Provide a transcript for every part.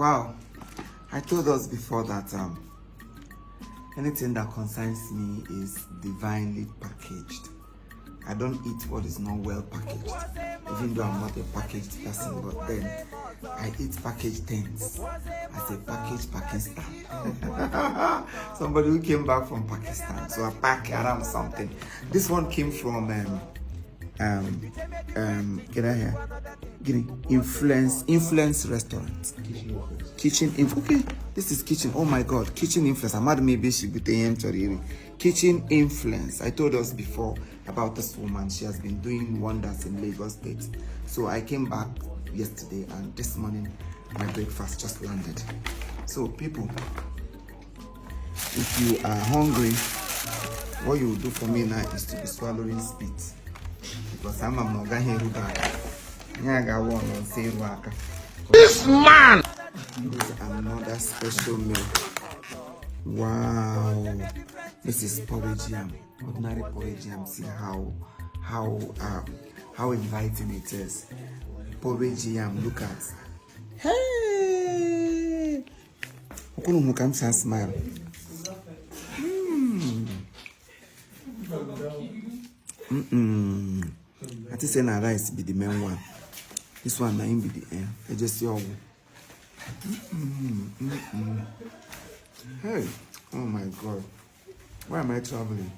Wow, I told us before that anything that concerns me is divinely packaged. I don't eat what is not well packaged, even though I'm not a packaged person, but then I eat packaged things as a packaged Pakistan. Somebody who came back from Pakistan, so I pack around something. This one came from get out here. Influence restaurant. Kitchen influence. Okay, this is kitchen. Oh my God, kitchen influence. I'm mad maybe she would kitchen influence. I told us before about this woman. She has been doing wonders in Lagos State. So I came back yesterday and this morning my breakfast just landed. So people, if you are hungry, what you will do for me now is to be swallowing spit. Because I'm not going to this man! This is another special meal. Wow. This is porridge yam. Ordinary porridge yam. See how inviting it is. Porridge yam. Look at. Hey! Come smile. I think say na rice be the main one. This one na be the end. I just see all. Hey, oh my God. Why am I traveling?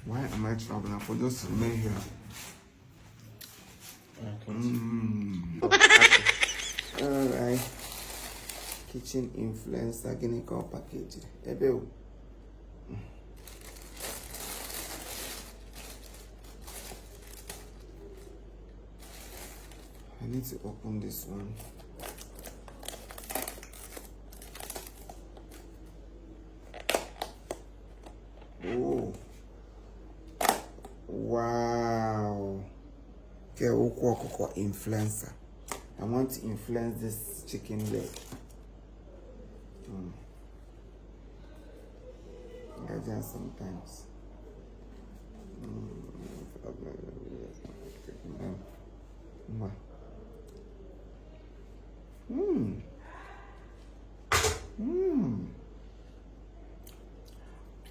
Why am I traveling? For just to remain here. Alright. Kitchen influencer getting call package. Ebeo. I need to open this one. Oh, wow. Okay, influencer. I want to influence this chicken leg. I do sometimes.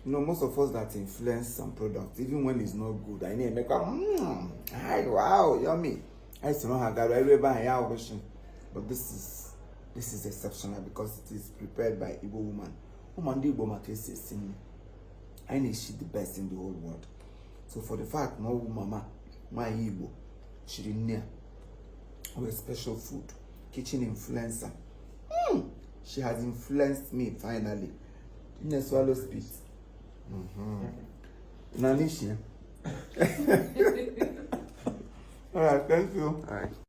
You know, most of us that influence some product, even when it's not good, I need to make wow, yummy. I used to know how but this is exceptional because it is prepared by Igbo woman. Woman Igbo makes I need she the best in the whole world. So for the fact no mama, my Igbo, she didn't near our special food, kitchen influencer. She has influenced me finally. In a swallow spit. Nanisha. All right, thank you. All right.